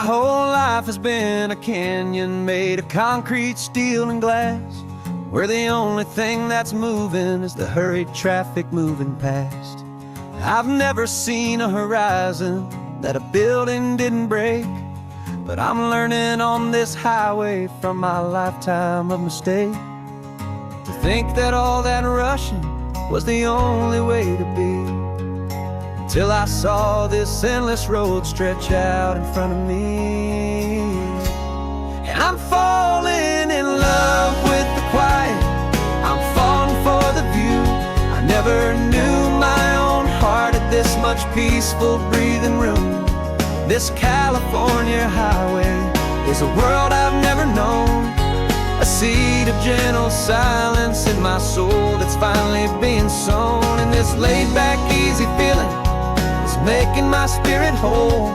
whole life has been a canyon made of concrete, steel, and glass, where the only thing that's moving is the hurried traffic moving past. I've never seen a horizon that a building didn't break, but I'm learning on this highway from my lifetime of mistake, to think that all that rushing was the only way to be, till I saw this endless road stretch out in front of me. And I'm falling in love with the quiet, I'm falling for the view. I never knew my own heart had this much peaceful breathing room. This California highway is a world I've never known, a seed of gentle silence in my soul that's finally being sown. And this laid-back, easy feeling is making my spirit whole.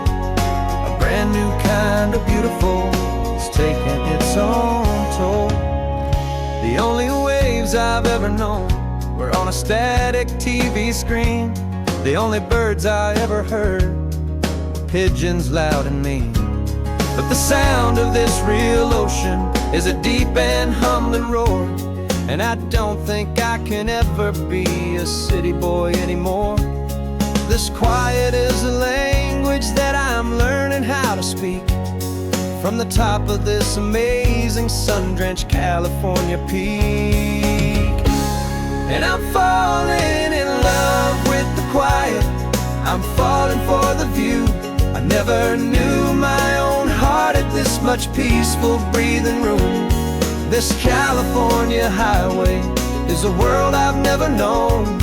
A brand new kind of beautiful is taking its own toll. The only waves I've ever known were on a static TV screen. The only birds I ever heard were pigeons loud and mean. But the sound of this real ocean is a deep and humbling roar, and I don't think I can ever be a city boy anymore. This quiet is a language that I'm learning how to speak, from the top of this amazing sun-drenched California peak. And I'm falling in love with the quiet, I'm falling for the view. I never knew my own heart had this much peaceful breathing room. This California highway is a world I've never known,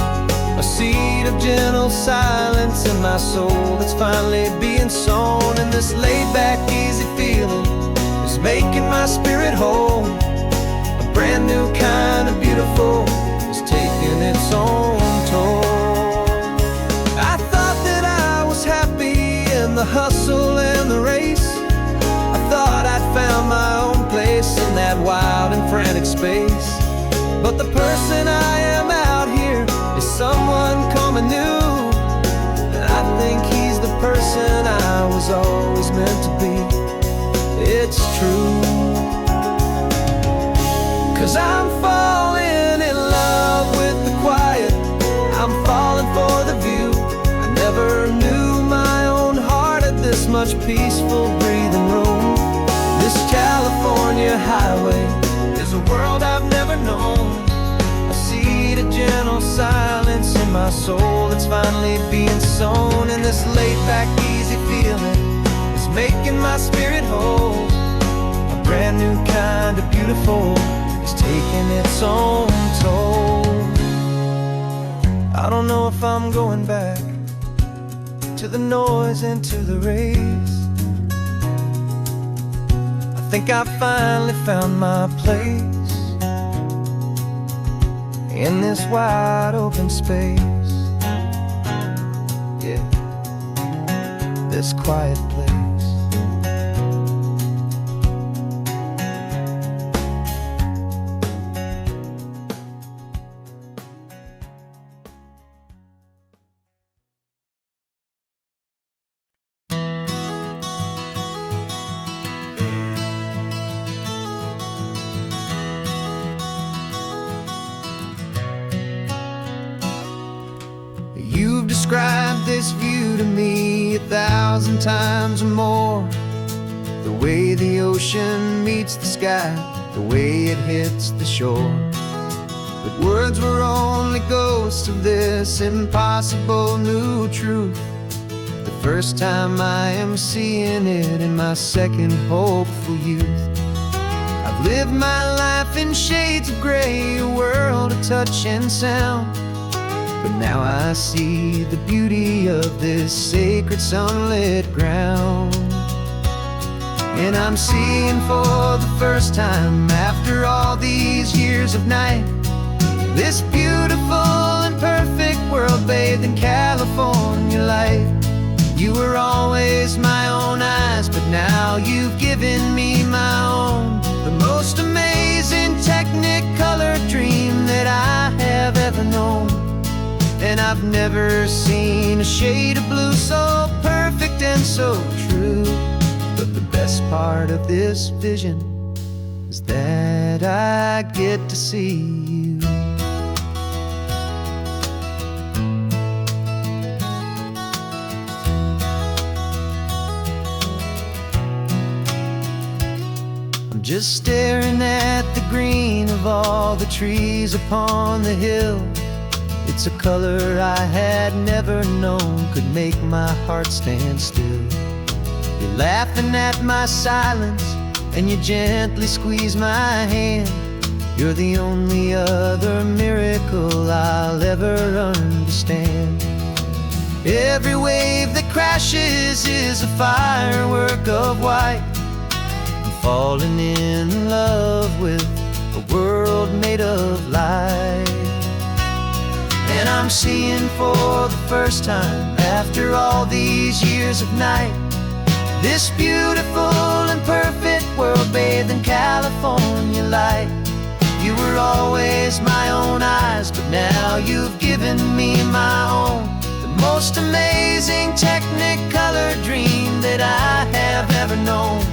a seed of gentle silence in my soul that's finally being sown. And this laid-back, easy feeling is making my spirit whole. A brand new kind of beautiful is taking its own toll. I thought that I was happy in the hustle and the race. I thought I'd found my own place in that wild and frantic space. But the person I am out here is someone coming new, and I think he's the person I was always meant to be. It's true, 'cause I'm falling in love with the quiet, I'm falling for the view. I never knew my own heart had this much peaceful breathing room. This California highway is a world I've never known, a seed of gentle silence in my soul that's finally being sown. And this laid-back, easy feeling is making my spirit whole. A brand new kind of beautiful is taking its own toll. I don't know if I'm going back to the noise and to the race. I think I finally found my place in this wide open space. Yeah, this quiet place. You've described this view to me 1,000 times or more, the way the ocean meets the sky, the way it hits the shore. But words were only ghosts of this impossible new truth. The first time I am seeing it in my second hopeful youth. I've lived my life in shades of gray, a world of touch and sound, but now I see the beauty of this sacred sunlit ground. And I'm seeing for the first time, after all these years of night, this beautiful and perfect world bathed in California light. You were always my own eyes, but now you've given me my own, the most amazing technicolor dream that I have ever known. And I've never seen a shade of blue so perfect and so true. But the best part of this vision is that I get to see you. I'm just staring at the green of all the trees upon the hill. It's a color I had never known could make my heart stand still. You're laughing at my silence, and you gently squeeze my hand. You're the only other miracle I'll ever understand. Every wave that crashes is a firework of white. I'm falling in love with a world made of light. And I'm seeing for the first time, after all these years of night, this beautiful and perfect world bathed in California light. You were always my own eyes, but now you've given me my own. The most amazing technicolor dream that I have ever known.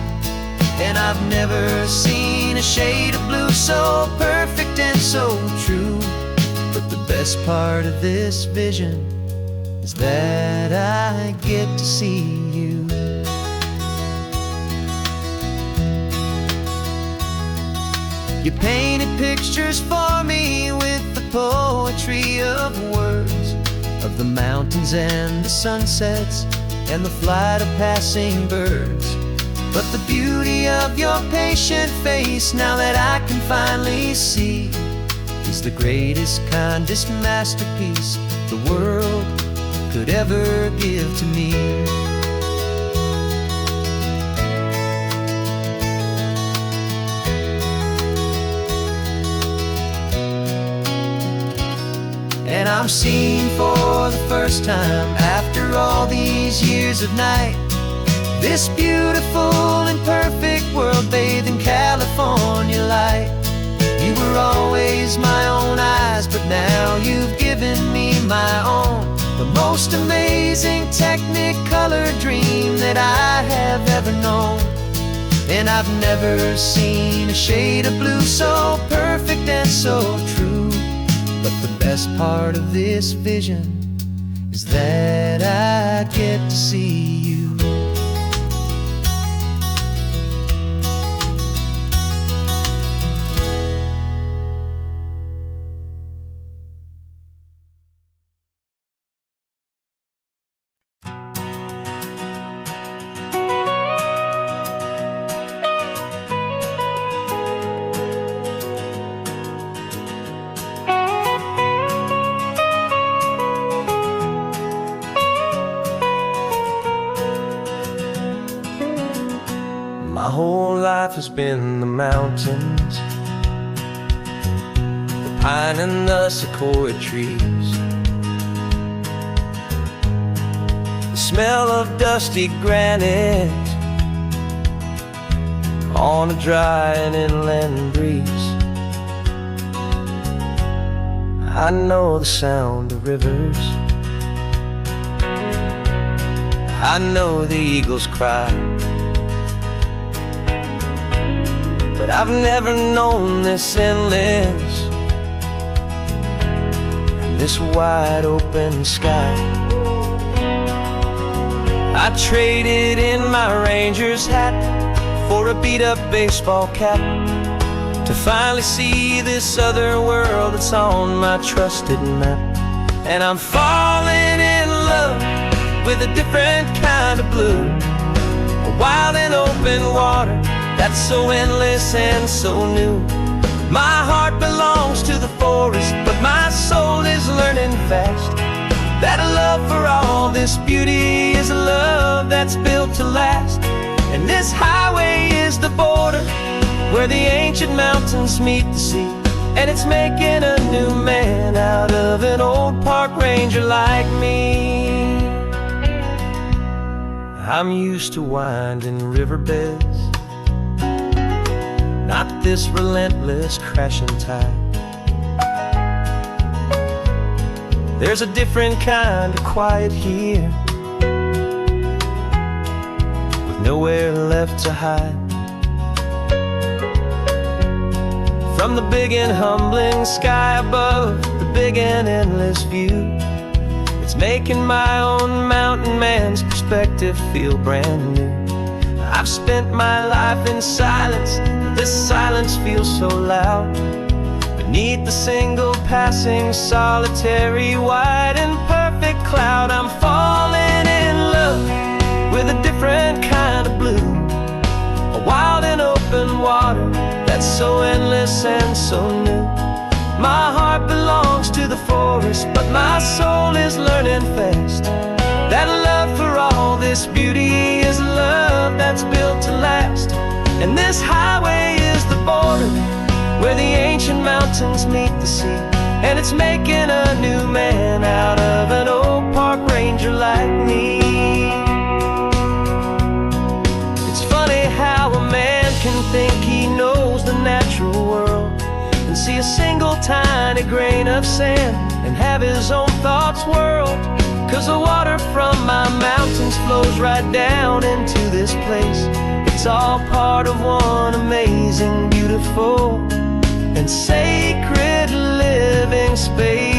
And I've never seen a shade of blue so perfect and so true. But the best part of this vision is that I get to see you. You painted pictures for me with the poetry of words, of the mountains and the sunsets and the flight of passing birds. But the beauty of your patient face, now that I can finally see, is the greatest, kindest masterpiece the world could ever give to me. And I'm seeing for the first time, after all these years of night, this beautiful and perfect world bathed in California light. You were always my own eyes, but now you've given me my own. The most amazing technicolor dream that I have ever known. And I've never seen a shade of blue so perfect and so true. But the best part of this vision is that I get to see you. My whole life has been the mountains, the pine and the sequoia trees, the smell of dusty granite on a dry and inland breeze. I know the sound of rivers, I know the eagles cry, but I've never known this endless and this wide open sky. I traded in my ranger's hat for a beat-up baseball cap to finally see this other world that's on my trusted map. And I'm falling in love with a different kind of blue, a wild and open water that's so endless and so new. My heart belongs to the forest, but my soul is learning fast that a love for all this beauty is a love that's built to last. And this highway is the border where the ancient mountains meet the sea, and it's making a new man out of an old park ranger like me. I'm used to winding riverbeds, not this relentless crashing tide. There's a different kind of quiet here, with nowhere left to hide. From the big and humbling sky above, the big and endless view, it's making my own mountain man's perspective feel brand new. I've spent my life in silence, this silence feels so loud. Beneath the single passing solitary white and perfect cloud, I'm falling in love with a different kind of blue, a wild and open water that's so endless and so new. My heart belongs to the forest, but my soul is learning fast that love for all this beauty is love that's built to last. And this highway is the border where the ancient mountains meet the sea, and it's making a new man out of an old park ranger like me. It's funny how a man can think he knows the natural world and see a single tiny grain of sand and have his own thoughts whirled. 'Cause the water from my mountains flows right down into this place. It's all part of one amazing, beautiful, and sacred living space.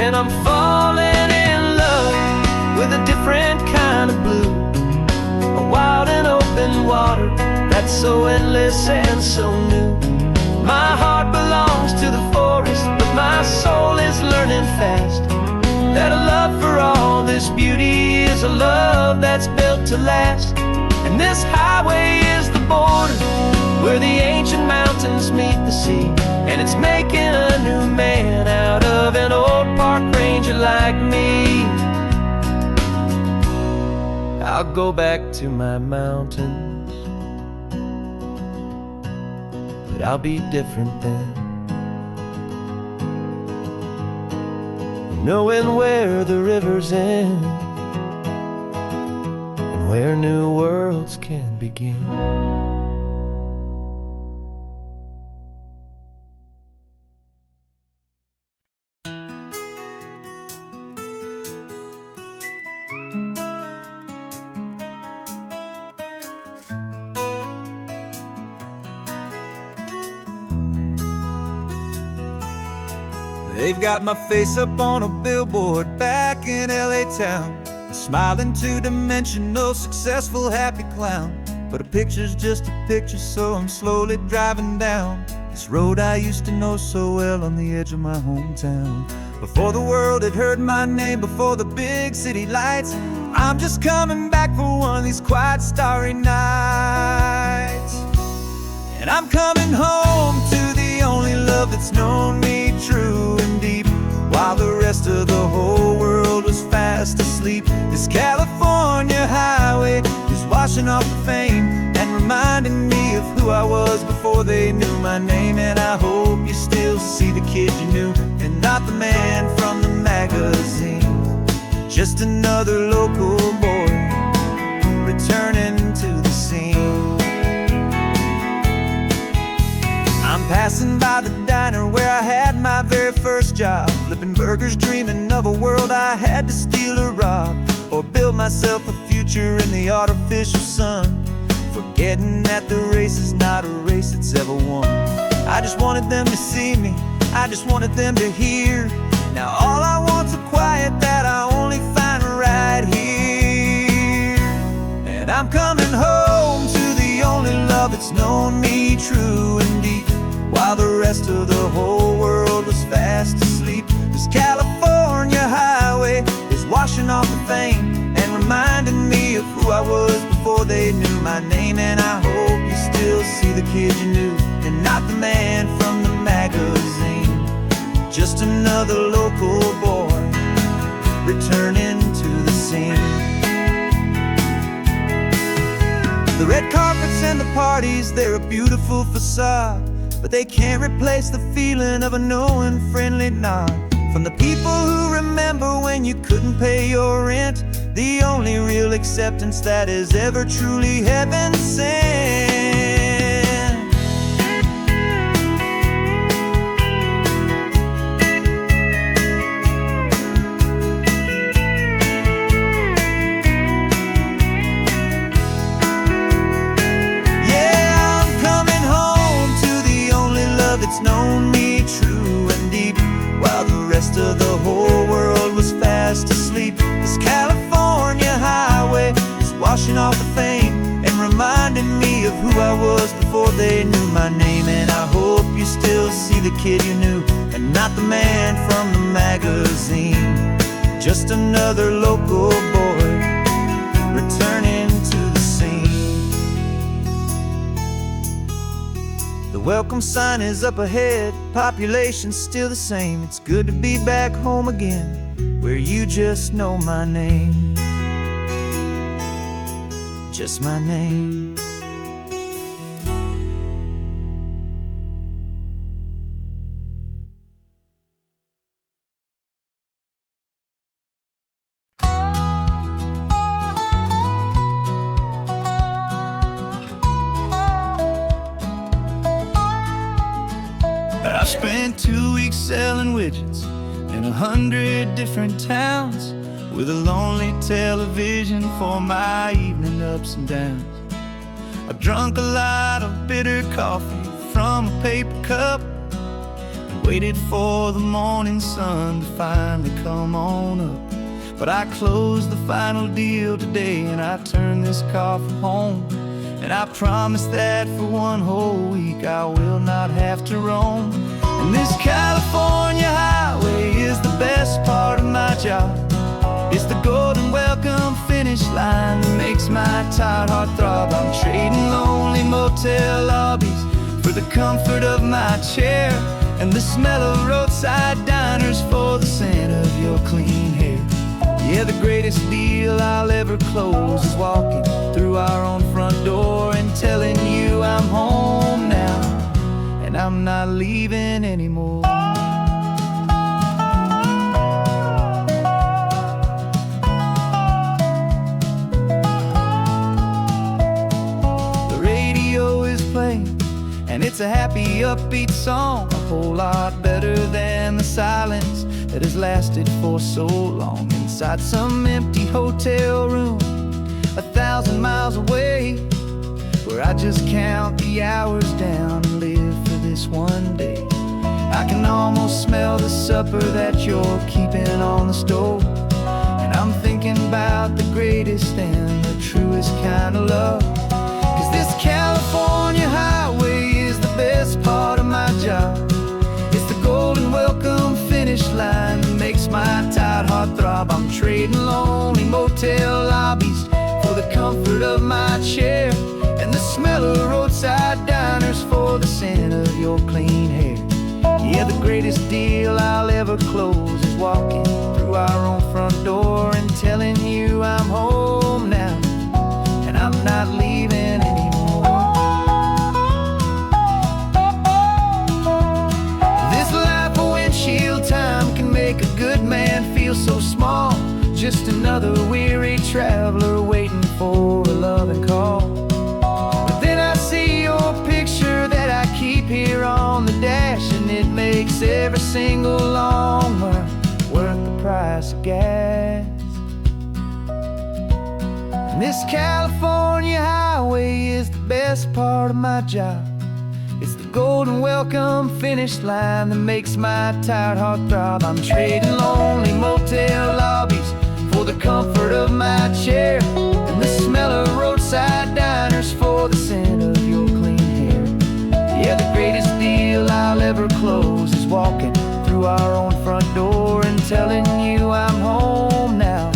And I'm falling in love with a different kind of blue, a wild and open water that's so endless and so new. My heart belongs to the forest, but my soul is learning fast that a love for all this beauty is a love that's built to last. And this highway is the border where the ancient mountains meet the sea, and it's making a new man out of an old park ranger like me. I'll go back to my mountains, but I'll be different then, knowing where the rivers end and where new worlds can begin. They've got my face up on a billboard back in LA town, a smiling two-dimensional, successful, happy clown. But a picture's just a picture, so I'm slowly driving down this road I used to know so well on the edge of my hometown. Before the world had heard my name, before the big city lights, I'm just coming back for one of these quiet, starry nights. And I'm coming home to the only love that's known me true and deep, while the rest of the whole world was fast asleep. This California highway is washing off the fame and reminding me of who I was before they knew my name. And I hope you still see the kid you knew and not the man from the magazine, just another local boy returning to the scene. I'm passing by the diner where I had my very first job, flipping burgers, dreaming of a world I had to steal or rob, or build myself a future in the artificial sun, forgetting that the race is not a race that's ever won. I just wanted them to see me, I just wanted them to hear. Now all I want's a quiet that I only find right here. And I'm coming home to the only love that's known me true and deep, while the rest of the whole world was fast asleep. This California highway is washing off the fame and reminding me of who I was before they knew my name. And I hope you still see the kid you knew and not the man from the magazine, just another local boy returning to the scene. The red carpets and the parties, they're a beautiful facade, but they can't replace the feeling of a knowing, friendly nod from the people who remember when you couldn't pay your rent, the only real acceptance that is ever truly heaven sent. Yeah, I'm coming home to the only love that's known me true and deep, while the rest of the whole world was fast asleep. This California highway is washing off the fame and reminding me of who I was before they knew my name. And I hope you still see the kid you knew and not the man from the magazine. Just another local boy returning to the scene. The welcome sign is up ahead, population's still the same. It's good to be back home again, where you just know my name. Just my name. I spent 2 weeks selling widgets in 100 different towns, with a lonely television for my evening ups and downs. I drunk a lot of bitter coffee from a paper cup and waited for the morning sun to finally come on up. But I closed the final deal today and I turned this coffee home. And I promise that for one whole week I will not have to roam. And this California highway is the best part of my job. It's the golden welcome finish line that makes my tired heart throb. I'm trading lonely motel lobbies for the comfort of my chair, and the smell of roadside diners for the scent of your clean hair. Yeah, the greatest deal I'll ever close is walking through our own front door and telling you I'm home now, and I'm not leaving anymore. The radio is playing, and it's a happy, upbeat song, a whole lot better than the silence that has lasted for so long. Inside some empty hotel room 1,000 miles away, where I just count the hours down and live for this one day. I can almost smell the supper that you're keeping on the stove, and I'm thinking about the greatest and the truest kind of love. 'Cause this California highway is the best part of my job. It's the golden welcome finish line that makes my tired heart throb. I'm trading lonely motel lobbies for the comfort of my chair, and the smell of roadside diners for the scent of your clean hair. Yeah, the greatest deal I'll ever close is walking through our own front door and telling you I'm home now, and I'm not leaving anymore. This life of windshield time can make a good man feel so small, just another weary traveler waiting for a loving call. But then I see your picture that I keep here on the dash, and it makes every single long mile worth the price of gas. And this California highway is the best part of my job. It's the golden welcome finish line that makes my tired heart throb. I'm trading lonely motel lobbies for the comfort of my chair, and the smell of roadside diners for the scent of your clean hair. Yeah, the greatest deal I'll ever close is walking through our own front door and telling you I'm home now,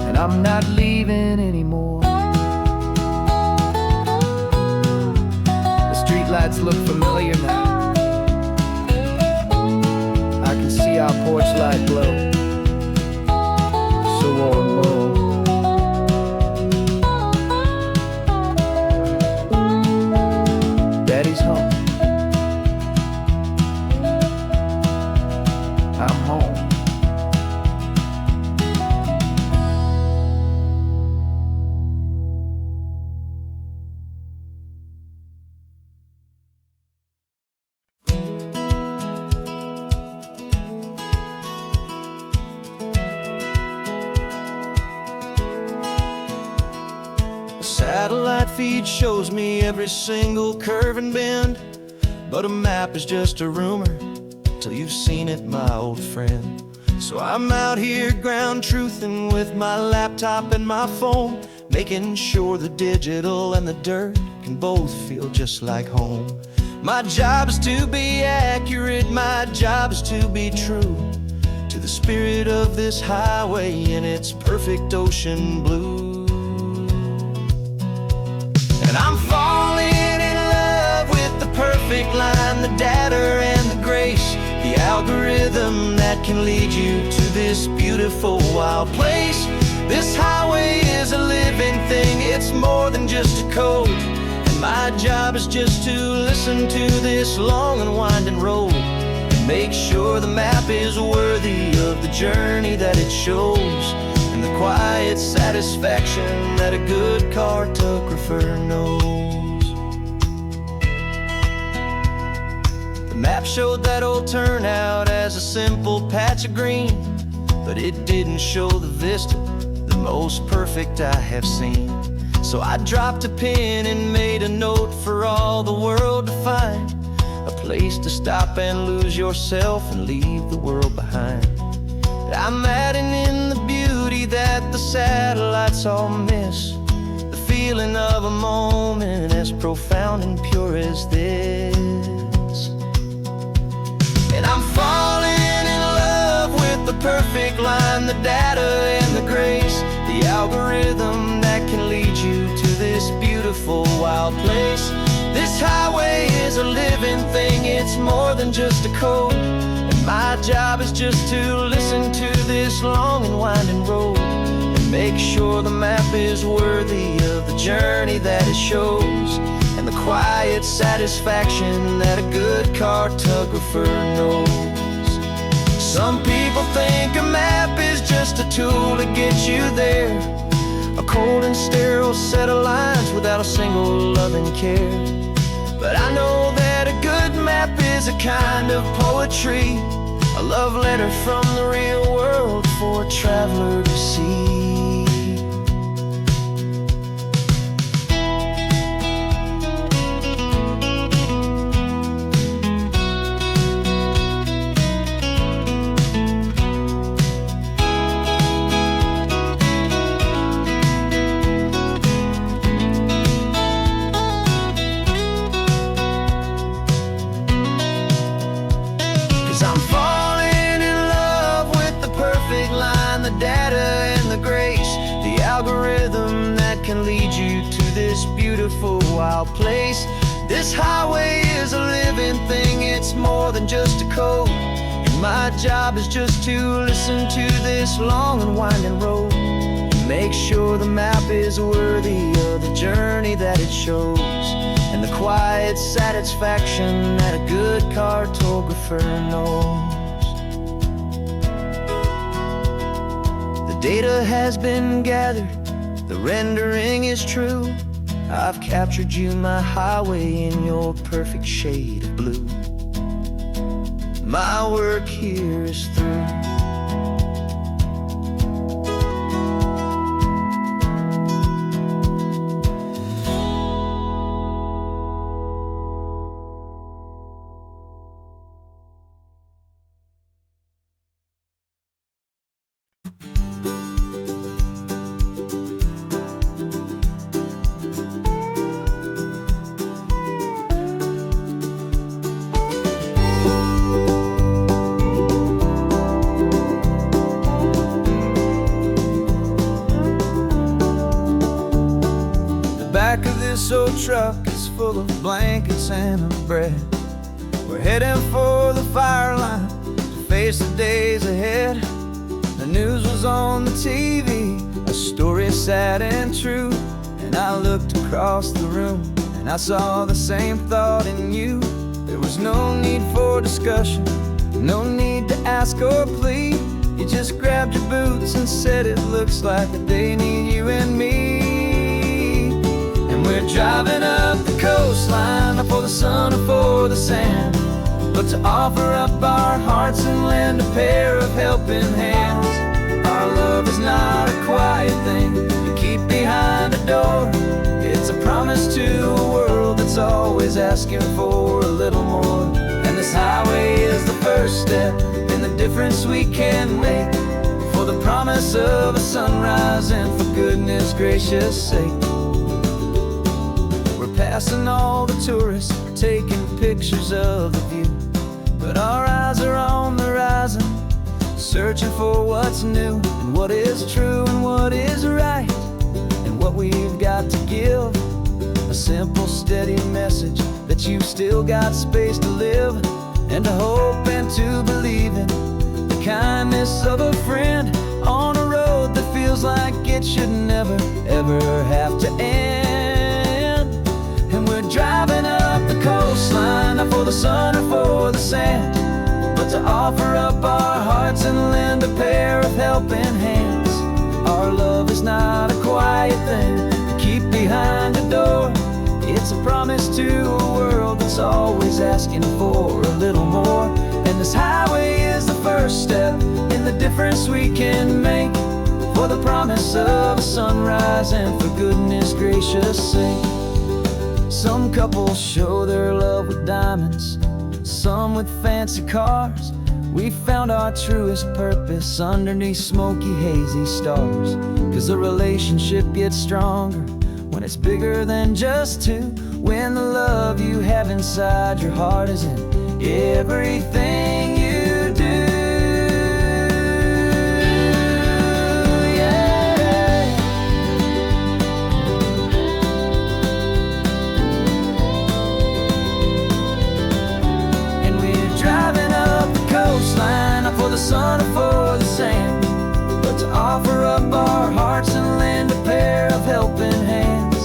and I'm not leaving anymore. The streetlights look familiar now. I can see our porch light glow, so warm, low. Daddy's home. I'm home. feed shows me every single curve and bend, but a map is just a rumor till you've seen it, my old friend. So I'm out here ground truthing with my laptop and my phone, making sure the digital and the dirt can both feel just like home. My job is to be accurate, my job is to be true to the spirit of this highway in its perfect ocean blue. And I'm falling in love with the perfect line, the data and the grace, the algorithm that can lead you to this beautiful wild place. This highway is a living thing, it's more than just a code. And my job is just to listen to this long and winding road and make sure the map is worthy of the journey that it shows, and the quiet satisfaction that a good cartographer knows. The map showed that old turnout as a simple patch of green, but it didn't show the vista, the most perfect I have seen. So I dropped a pin and made a note for all the world to find, a place to stop and lose yourself and leave the world behind. I'm adding in the beauty that the satellites all miss, the feeling of a moment as profound and pure as this. And I'm falling in love with the perfect line, the data and the grace, the algorithm that can lead you to this beautiful wild place. This highway is a living thing, it's more than just a code. And my job is just to listen to this long and winding road and make sure the map is worthy of the journey that it shows, and the quiet satisfaction that a good cartographer knows. Some people think a map is just a tool to get you there, a cold and sterile set of lines without a single loving care. But I know that a good map is a kind of poetry, a love letter from the real world for a traveler to see. 'Cause I'm falling in love with the perfect line, the data and the grace, the algorithm that can lead you to this beautiful wild place. This highway is a living thing, it's more than just a code. And my job is just to listen to this long and winding road and make sure the map is worthy of the journey that it shows, and the quiet satisfaction that a good cartographer knows. The data has been gathered, the rendering is true. I've captured you, my highway, in your perfect shade of blue. My work here is through. Back of this old truck is full of blankets and a bread. We're heading for the fire line to face the days ahead. The news was on the TV, a story sad and true. And I looked across the room and I saw the same thought in you. There was no need for discussion, no need to ask or plead. You just grabbed your boots and said it looks like a day need you and me. We're driving up the coastline, not for the sun or for the sand, but to offer up our hearts and lend a pair of helping hands. Our love is not a quiet thing you keep behind a door. It's a a promise to a world that's always asking for a little more. And this highway is the first step in the difference we can make, for the promise of a sunrise and for goodness gracious sake. We're passing all the tourists, taking pictures of the view, but our eyes are on the horizon, searching for what's new and what is true and what is right, and what we've got to give. A simple, steady message that you've still got space to live, and to hope and to believe in the kindness of a friend on a road that feels like it should never, ever have to end. And we're driving up the coastline, not for the sun or for the sand, but to offer up our hearts and lend a pair of helping hands. Our love is not a quiet thing to keep behind a door. It's a promise to a world that's always asking for a little more. And this highway is the first step in the difference we can make, for the promise of a sunrise and for goodness gracious sake. Some couples show their love with diamonds, some with fancy cars. We found our truest purpose underneath smoky, hazy stars. 'Cause a relationship gets stronger when it's bigger than just two, when the love you have inside your heart is in everything you do. Yeah. And we're driving up the coastline, not for the sun or for the sand, but to offer up our hearts and lend a pair of helping hands.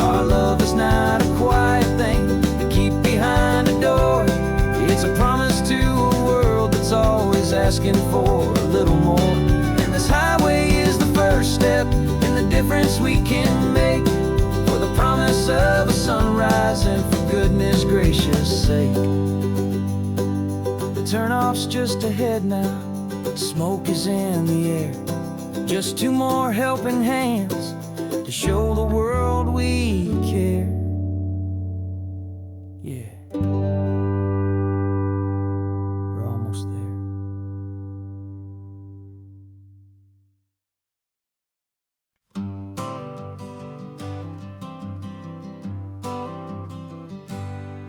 Our love is not a quiet thing to keep behind a door. It's a promise to a world that's always asking for a little more. And this highway is the first step in the difference we can make, for the promise of a sunrise and for goodness gracious sake. The turnoff's just ahead now, smoke is in the air. Just two more helping hands to show the world we care. Yeah, we're almost there.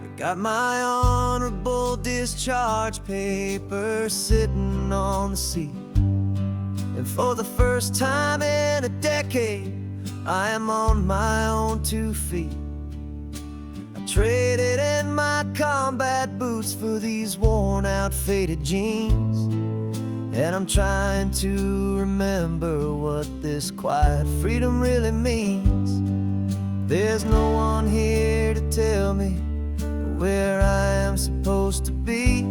I got my honorable discharge papers sitting on the seat, and for the first time in a decade, I am on my own 2 feet. I traded in my combat boots for these worn out, faded jeans, and I'm trying to remember what this quiet freedom really means. There's no one here to tell me where I am supposed to be,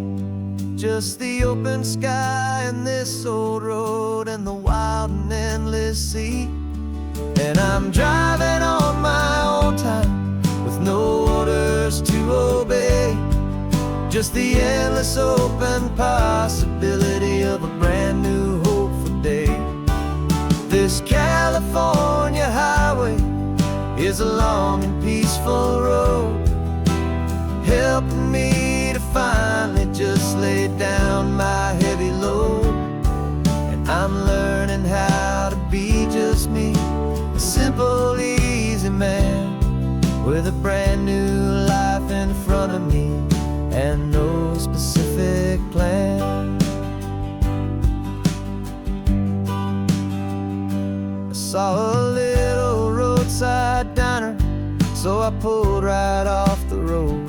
just the open sky and this old road and the wild and endless sea. And I'm driving on my own time with no orders to obey, just the endless open possibility of a brand new hopeful day. This California highway is a long and peaceful road, helping me to finally just lay down my heavy load. And I'm learning how to be just me, a simple, easy man with a brand new life in front of me and no specific plan. I saw a little roadside diner, so I pulled right off the road.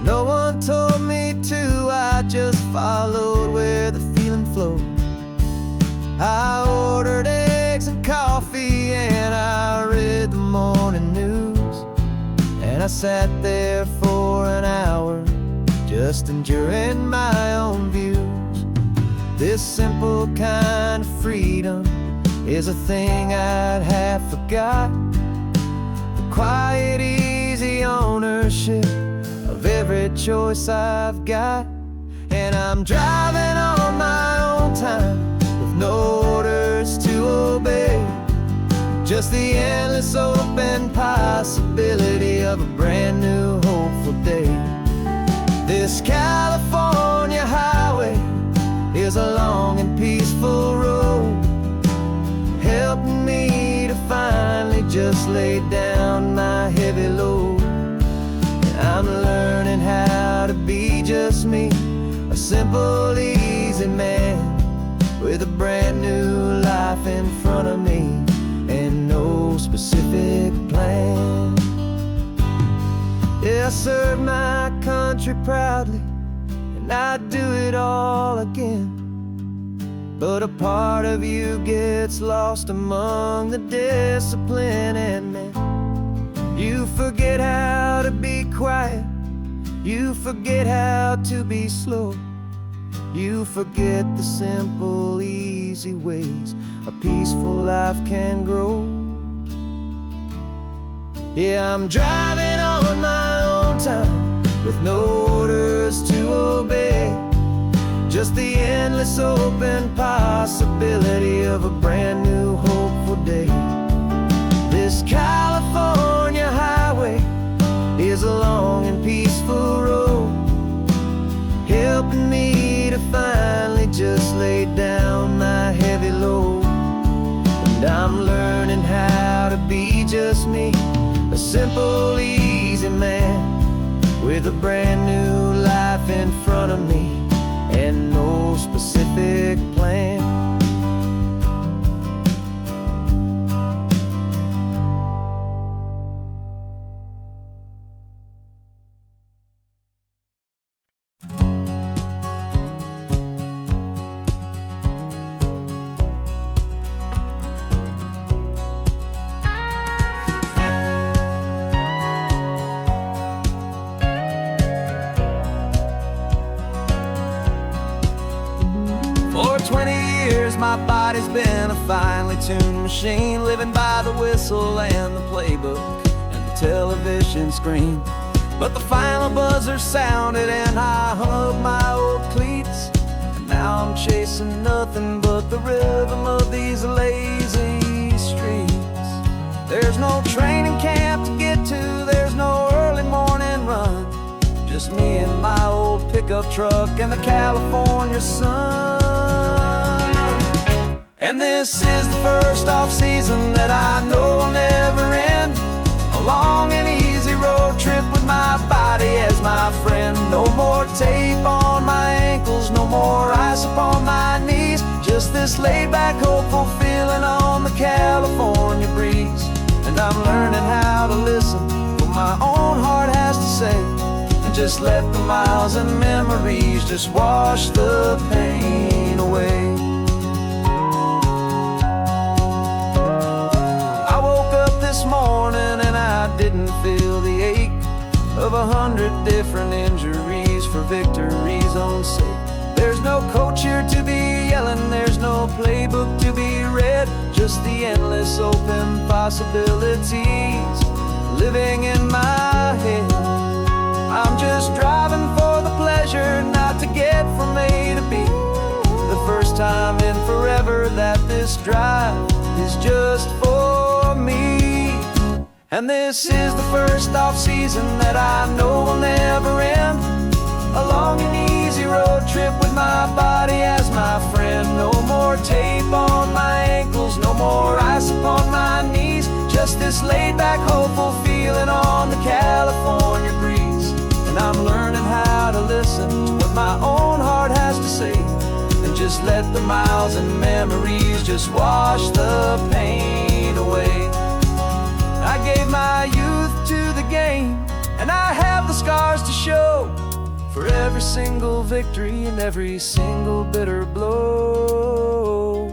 No one told me to, I just followed where the feeling flowed. I ordered eggs and coffee and I read the morning news, and I sat there for an hour just enjoying my own views. This simple kind of freedom is a thing I'd have forgot, the quiet, easy ownership of every choice I've got. And I'm driving on my own time with no orders to obey, Just the endless open possibility of a brand new hopeful day. This California highway is a long and peaceful road, helping me to finally just lay down my heavy load. I'm learning how to be just me, a simple, easy man with a brand new life in front of me and no specific plan. Yeah, I serve my country proudly, and I'd do it all again. But a part of you gets lost among the discipline, and man, you forget how to be quiet, you forget how to be slow, you forget the simple, easy ways a peaceful life can grow. Yeah, I'm driving on my own time with no orders to obey, just the endless open possibility of a brand new hopeful day. This California highway is a long and peaceful road, helping me to finally just lay down my heavy load. And I'm learning how to be just me, a simple, easy man with a brand new life in front of me and no specific plan. For 20 years my body's been a finely tuned machine, living by the whistle and the playbook and the television screen. But the final buzzer sounded and I hung up my old cleats, and now I'm chasing nothing but the rhythm of these lazy streets. There's no training camp to get to, there's no early morning run, just me and my old pickup truck and the California sun. And this is the first off-season that I know will never end, a long and easy road trip with my body as my friend. No more tape on my ankles, no more ice upon my knees, just this laid-back, hopeful feeling on the California breeze. And I'm learning how to listen to what my own heart has to say, and just let the miles and memories just wash the pain away. This morning and I didn't feel the ache of 100 different injuries for victory's own sake. There's no coach here to be yelling, there's no playbook to be read, just the endless open possibilities living in my head. I'm just driving for the pleasure, not to get from A to B. The first time in forever that this drive is just for me. And this is the first off-season that I know will never end, a long and easy road trip with my body as my friend. No more tape on my ankles, no more ice upon my knees, just this laid-back, hopeful feeling on the California breeze. And I'm learning how to listen to what my own heart has to say, and just let the miles and memories just wash the pain away. I gave my youth to the game, and I have the scars to show for every single victory and every single bitter blow.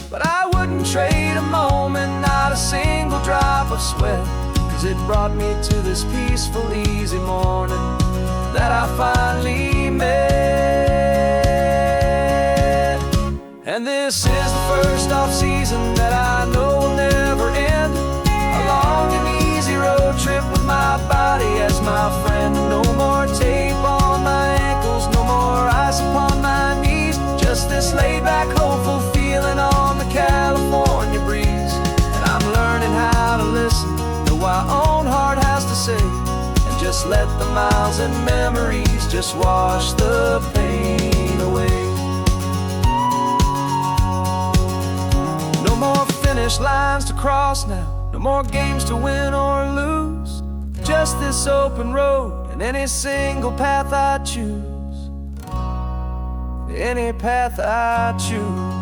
But I wouldn't trade a moment, not a single drop of sweat, 'cause it brought me to this peaceful, easy morning that I finally met. And this is the first off-season that I know will never end, a long and easy road trip with my body as my friend. No more tape on my ankles, no more ice upon my knees, just this laid-back, hopeful feeling on the California breeze. Just let the miles and memories just wash the pain away. No more finish lines to cross now, no more games to win or lose. Just this open road and any single path I choose. Any path I choose.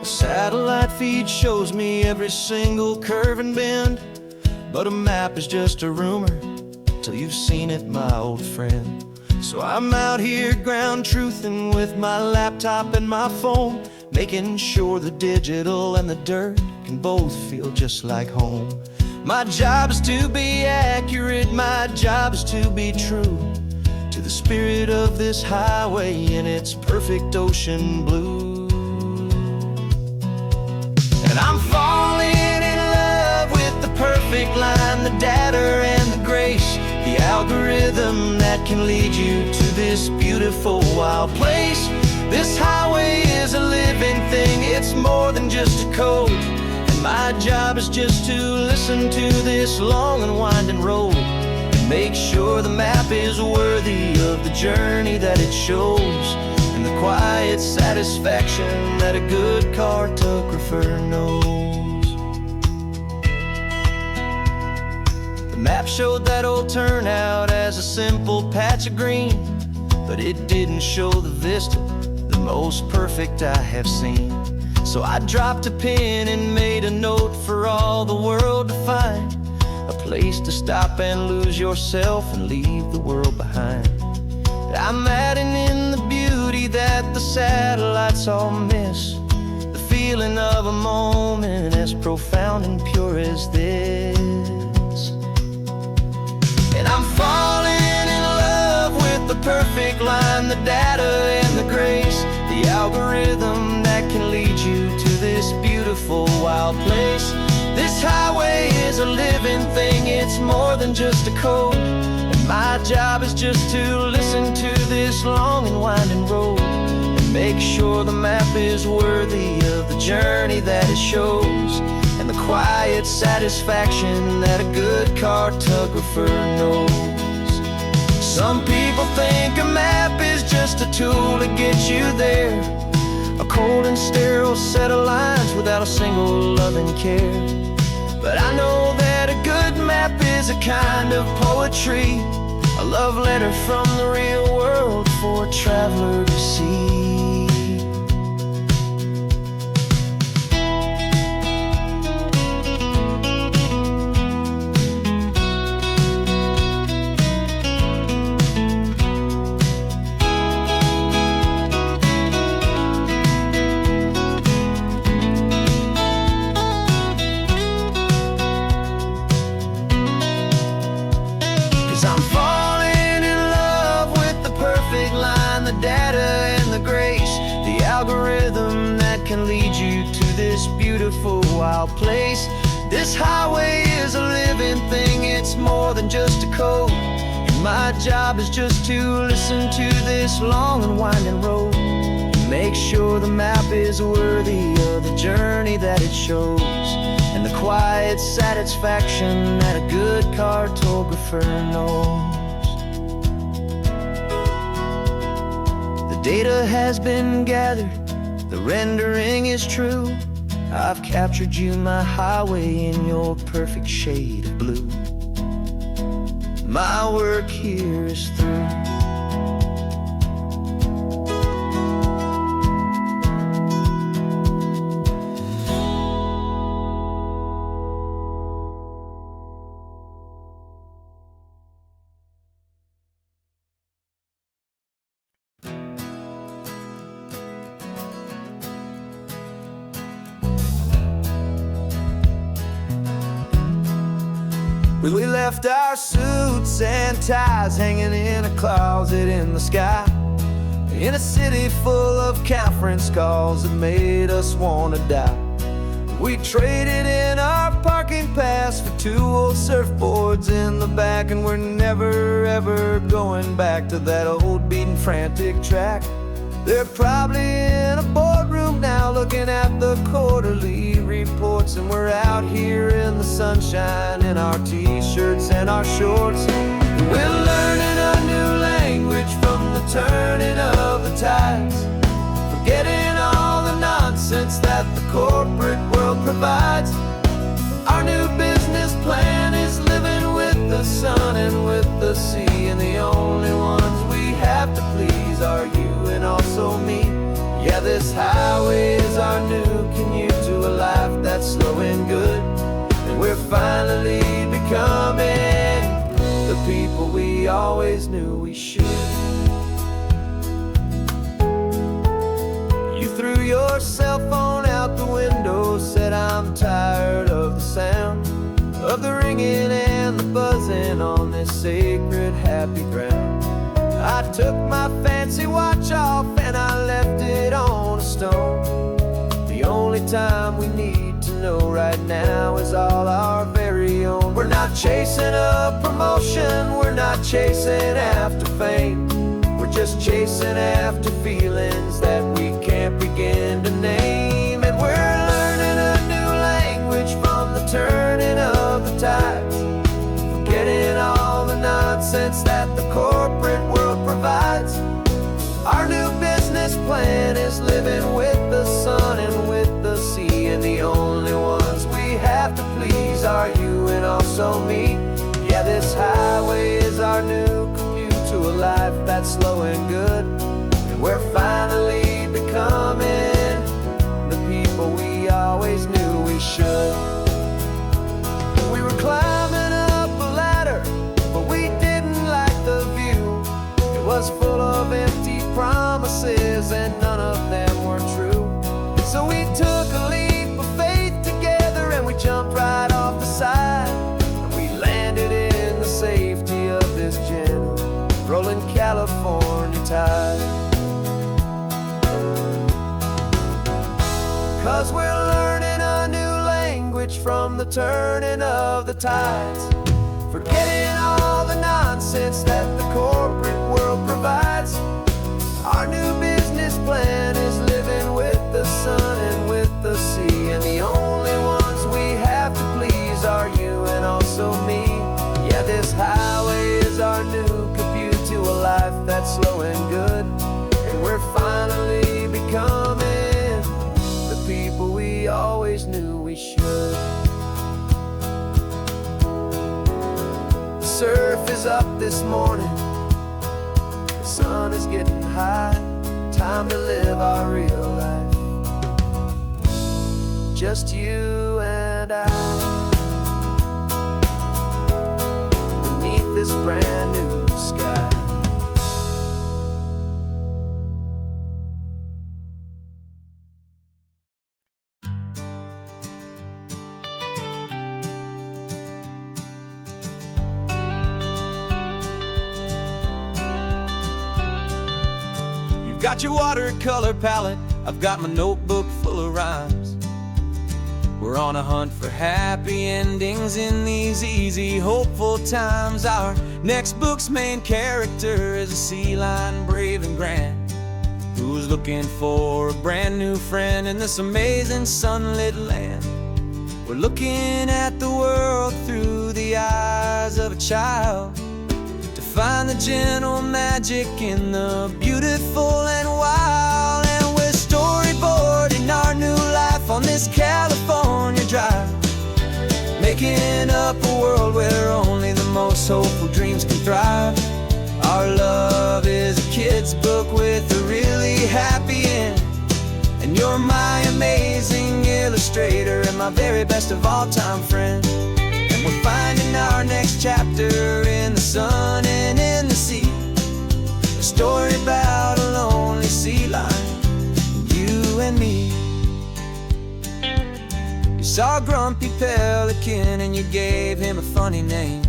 Satellite feed shows me every single curve and bend, but a map is just a rumor till you've seen it, my old friend. So I'm out here ground truthing with my laptop and my phone, making sure the digital and the dirt can both feel just like home. My job is to be accurate, my job is to be true to the spirit of this highway in its perfect ocean blue. And I'm falling in love with the perfect line, the data and the grace, the algorithm that can lead you to this beautiful wild place. This highway is a living thing, it's more than just a code. And my job is just to listen to this long and winding road and make sure the map is worthy of the journey that it shows, and the quiet satisfaction that a good cartographer knows. The map showed that old turnout as a simple patch of green, but it didn't show the vista, the most perfect I have seen. So I dropped a pin and made a note for all the world to find, a place to stop and lose yourself and leave the world behind. I'm adding in the beauty that the satellites all miss, the feeling of a moment as profound and pure as this. And I'm falling in love with the perfect line, the data and the grace, the algorithm that can lead you to this beautiful wild place. This highway is a living thing, it's more than just a code. My job is just to listen to this long and winding road and make sure the map is worthy of the journey that it shows, and the quiet satisfaction that a good cartographer knows. Some people think a map is just a tool to get you there, a cold and sterile set of lines without a single loving care. But I know that a good map is a kind of poetry, a love letter from the real world for a traveler to see. 'Cause I'm falling in love with the perfect line, the data and the grace, the algorithm that can lead you to this beautiful wild place. This highway is a living thing, it's more than just a code. And my job is just to listen to this long and winding road and make sure the map is worthy of the journey that it shows, and the quiet satisfaction that a good cartographer knows. The data has been gathered, the rendering is true. I've captured you, my highway, in your perfect shade of blue. My work here is through. We left our suits and ties hanging in a closet in the sky, in a city full of conference calls that made us want to die. We traded in our parking pass for 2 old surfboards in the back, and we're never ever going back to that old beaten frantic track. They're probably in a boardroom now looking at the quarterly reports, and we're out here in the sunshine in our t-shirts and our shorts. We're learning a new language from the turning of the tides, forgetting all the nonsense that the corporate world provides. Our new business plan is living with the sun and with the sea, and the only ones we have to please are you and also me. Yeah, this highway is our new commute to a life that's slow and good, and we're finally becoming the people we always knew we should. You threw your cell phone out the window, said I'm tired of the sound of the ringing and the buzzing on this sacred happy ground. I took my fancy watch off and I left it on a stone. The only time we need to know right now is all our very own. We're not chasing a promotion, we're not chasing after fame, we're just chasing after feelings that we can't begin to name. And we're learning a new language from the turning of the tides, forgetting all the nonsense that the corporate world provides. Our new business plan is living with the sun and with the sea, and the only ones we have to please are you and also me. Yeah, this highway is our new commute to a life that's slow and good, and we're finally becoming the people we always knew we should. We were climbing up a ladder, but we didn't like the view. It was full of empty promises and none of them were true. So we took a leap of faith together and we jumped right off the side, and we landed in the safety of this gentle rolling California tide. 'Cause we're learning a new language from the turning of the tides, forgetting all the nonsense that the corporate world provides. Our new business plan is living with the sun and with the sea, and the only ones we have to please are you and also me. Yeah, this highway is our new commute to a life that's slow and good, and we're finally becoming the people we always knew we should. The surf is up this morning, the sun is getting high, time to live our real life, just you and I, beneath this brand new sky. Got your watercolor palette, I've got my notebook full of rhymes. We're on a hunt for happy endings in these easy, hopeful times. Our next book's main character is a sea lion, brave and grand, who's looking for a brand new friend in this amazing sunlit land. We're looking at the world through the eyes of a child, find the gentle magic in the beautiful and wild. And we're storyboarding our new life on this California drive, making up a world where only the most hopeful dreams can thrive. Our love is a kid's book with a really happy end, and you're my amazing illustrator and my very best of all time friend. We're finding our next chapter in the sun and in the sea, a story about a lonely sea lion, you and me. You saw a grumpy pelican and you gave him a funny name,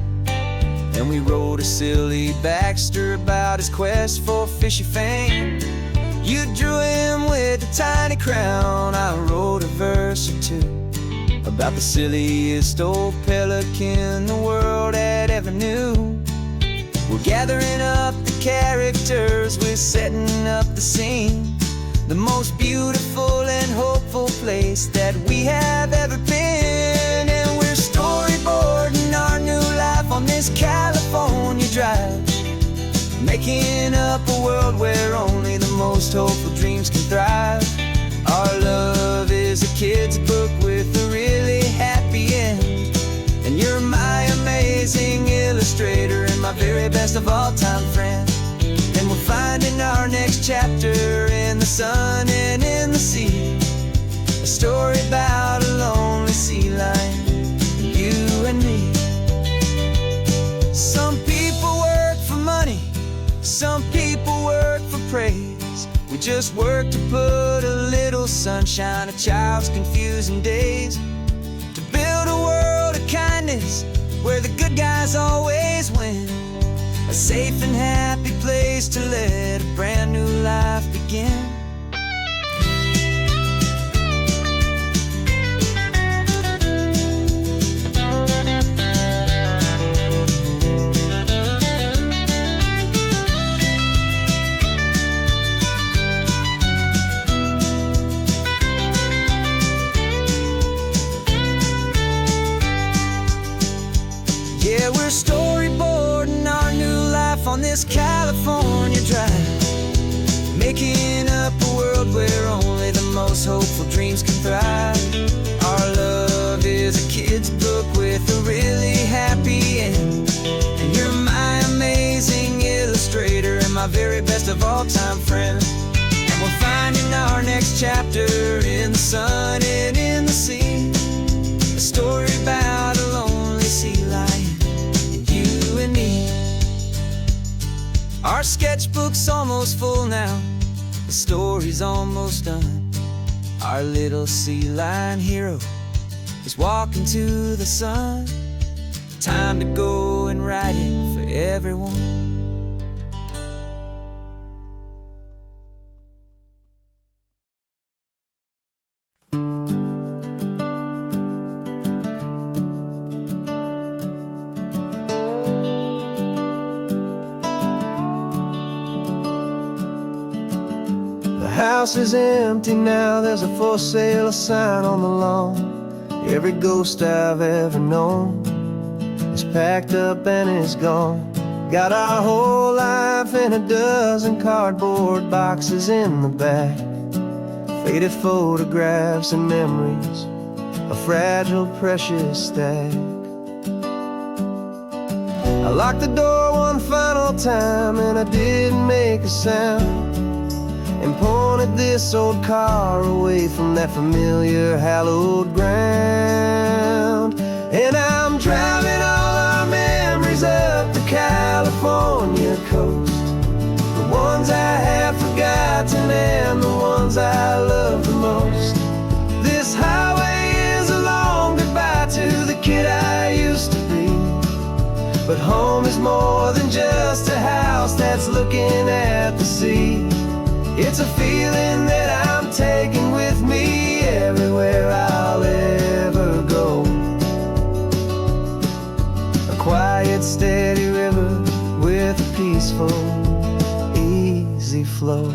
and we wrote a silly Baxter about his quest for fishy fame. You drew him with a tiny crown, I wrote a verse or two about the silliest old pelican the world had ever knew. We're gathering up the characters, we're setting up the scene, the most beautiful and hopeful place that we have ever been. And we're storyboarding our new life on this California drive, making up a world where only the most hopeful dreams can thrive. Our love is a kid's book with a really happy end, and you're my amazing illustrator and my very best of all-time friend. And we're finding our next chapter in the sun and in the sea, a story about a lonely sea lion, you and me. Some people work for money, some people work for praise. We just work to put a little sunshine in a child's confusing days, to build a world of kindness where the good guys always win, a safe and happy place to let a brand new life begin. Yeah, we're storyboarding our new life on this California drive, making up a world where only the most hopeful dreams can thrive. Our love is a kid's book with a really happy end, and you're my amazing illustrator and my very best of all-time friend. And we're finding our next chapter in the sun and in the sea, a story about a lonely sea lion, you and me. Our sketchbook's almost full now, the story's almost done. Our little sea lion hero is walking to the sun. Time to go and write it for everyone. The house is empty now, there's a for sale sign on the lawn. Every ghost I've ever known is packed up and is gone. Got our whole life in a dozen cardboard boxes in the back, faded photographs and memories, a fragile, precious stack. I locked the door one final time and I didn't make a sound, and pointed this old car away from that familiar hallowed ground. And I'm driving all our memories up the California coast, the ones I have forgotten and the ones I love the most. This highway is a long goodbye to the kid I used to be, but home is more than just a house that's looking at the sea. It's a feeling that I'm taking with me everywhere I'll ever go, a quiet, steady river with a peaceful, easy flow.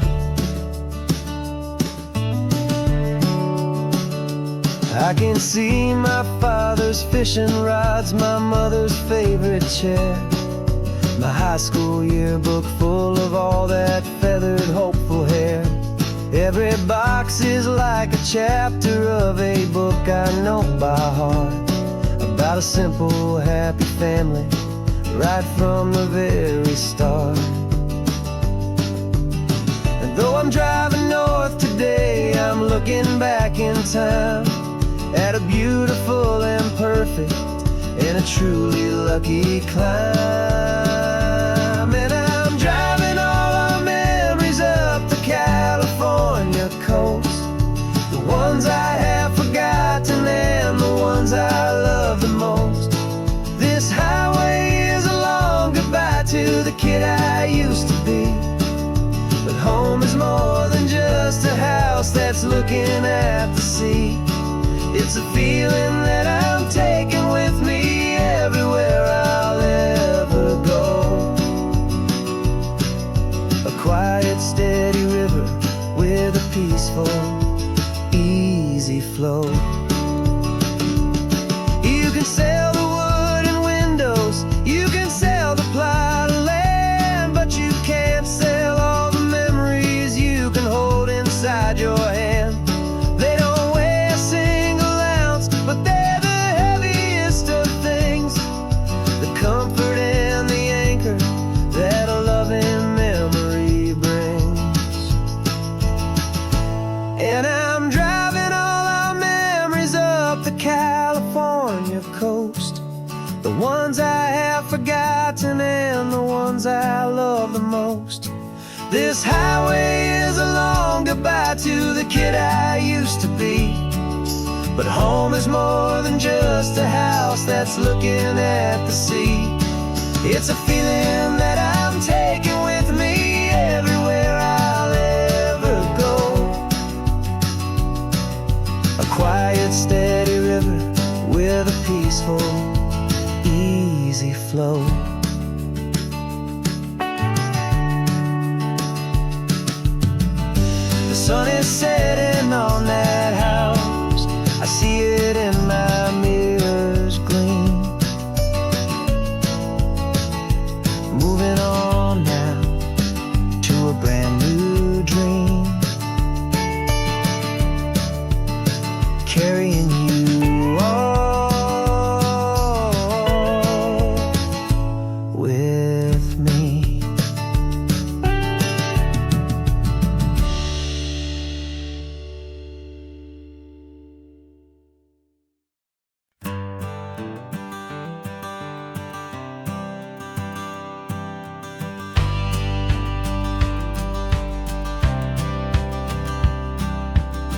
I can see my father's fishing rods, my mother's favorite chair, my high school yearbook full of all that feathered, hopeful hair. Every box is like a chapter of a book I know by heart, about a simple, happy family right from the very start. And though I'm driving north today, I'm looking back in time at a beautiful and perfect and a truly lucky climb. And I'm driving all our memories up the California coast, the ones I have forgotten and the ones I love the most. This highway is a long goodbye to the kid I used to be, but home is more than just a house that's looking at the sea. It's a feeling that I'm taking with me everywhere I'll ever go. A quiet, steady river with a peaceful, easy flow. You can sail the wood and windows, you can sail the plot of land, but you can't sail all the memories you can hold inside your hand. They don't weigh a single ounce, but they're the heaviest of things, the comfort and the anchor that a loving memory brings. And I'm driving all our memories up the California coast, the ones I have forgotten and the ones I love the most. This highway is a long goodbye to the kid I used to be, but home is more than just a house that's looking at the sea. It's a feeling that I'm taking with me everywhere I'll ever go. A quiet, steady river with a peaceful, easy flow. The sun is setting on that house, I see it in my mirror's gleam. Moving on now to a brand new dream, carrying you all with me.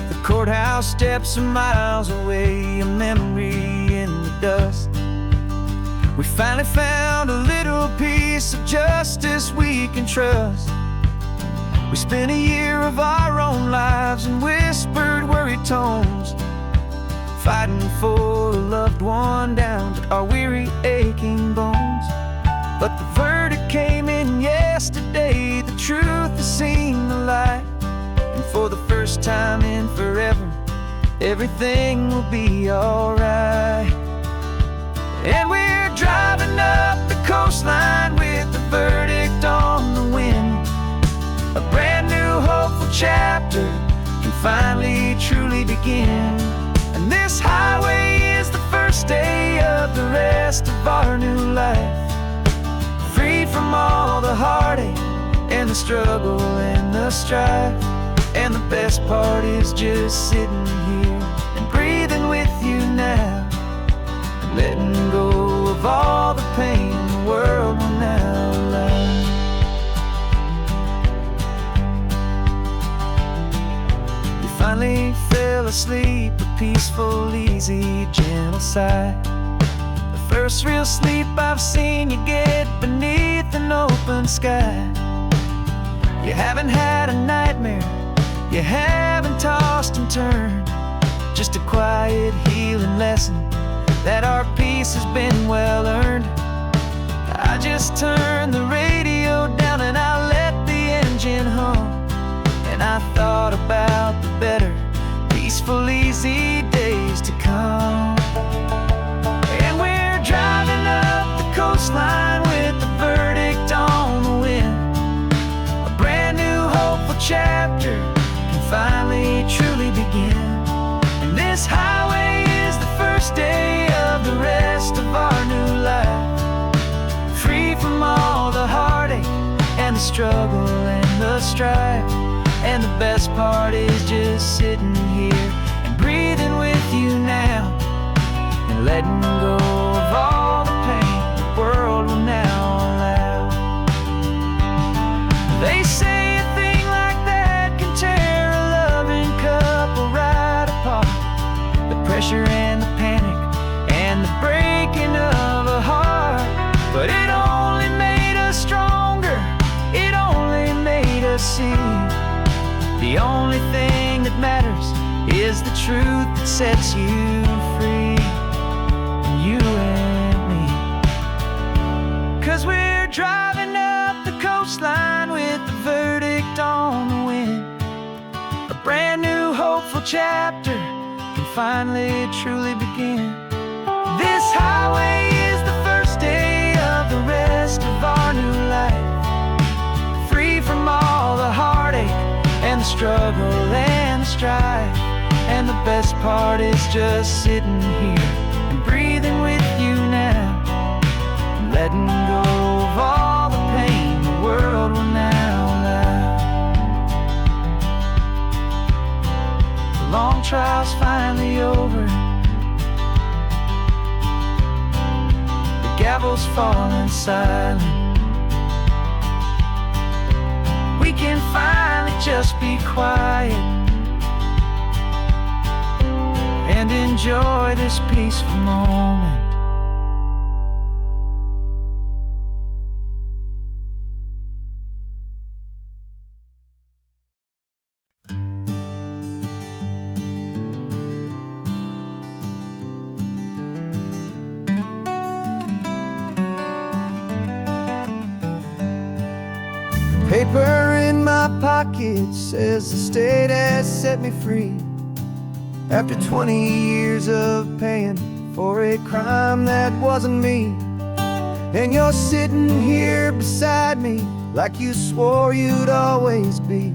The courthouse steps are miles away, a memory in the dust. We finally found a little piece of justice we can trust. We spent a year of our own lives in whispered, worried tones, fighting for a loved one down to our weary, aching bones. But the verdict came in yesterday, the truth has seen the light, and for the first time in forever, everything will be alright. And we're driving up the coastline with the verdict on the wind. A brand new hopeful chapter can finally truly begin. And this highway is the first day of the rest of our new life, free from all the heartache and the struggle and the strife. And the best part is just sitting here and breathing with you now, and letting go of all the pain the world will now allow. We finally fell asleep, a peaceful, easy, gentle sigh. The first real sleep I've seen you get beneath an open sky. You haven't had a nightmare, you haven't tossed and turned, just a quiet healing lesson that our peace has been well earned. I just turned the radio down and I let the engine hum, and I thought about the better, peaceful, easy days to come. And we're driving up the coastline with the verdict on the wind. A brand new hopeful chapter can finally truly begin. And this highway is the first day of the rest of our new life, free from all the heartache and the struggle and the strife. And the best part is just sitting here and breathing with you now, and letting go of all the pain the world will now allow. They say a thing like that can tear a loving couple right apart. The pressure and the panic and the breaking of a heart, but it only made us stronger, it only made us see the only thing that matters is the truth that sets you free, you and me. 'Cause we're driving up the coastline with the verdict on the wind. A brand new hopeful chapter can finally truly begin. This highway is the first day of the rest of our new life, free from all the heartache and the struggle and the strife. And the best part is just sitting here and breathing with you now, and letting go of all the pain the world will now allow. The long trial's finally over, the gavel's falling silent. We can finally just be quiet and enjoy this peaceful moment. Paper in my pocket says the state has set me free, after 20 years of paying for a crime that wasn't me. And you're sitting here beside me like you swore you'd always be,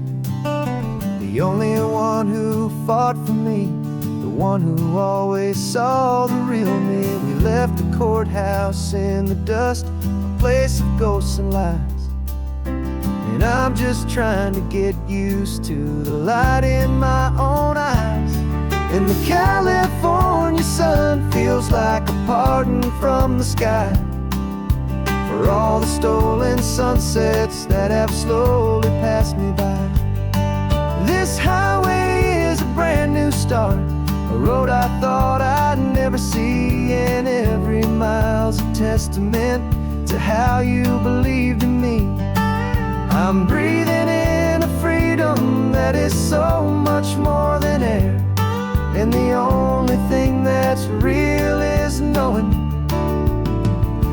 the only one who fought for me, the one who always saw the real me. We left the courthouse in the dust, a place of ghosts and lies. And I'm just trying to get used to the light in my own eyes. And the California sun feels like a pardon from the sky for all the stolen sunsets that have slowly passed me by. This highway is a brand new start, a road I thought I'd never see, and every mile's a testament to how you believed in me. I'm breathing in a freedom that is so much more than air, and the only thing that's real is knowing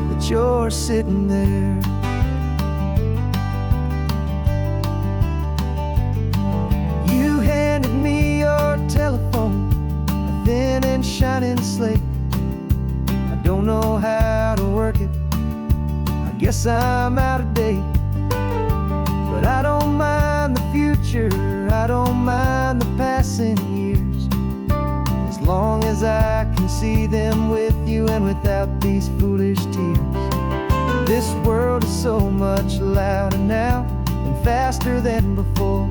that you're sitting there. You handed me your telephone, a thin and shining slate. I don't know how to work it, I guess I'm out of date. But I don't mind the future, I don't mind the passing years, as long as I can see them with you and without these foolish tears. This world is so much louder now and faster than before,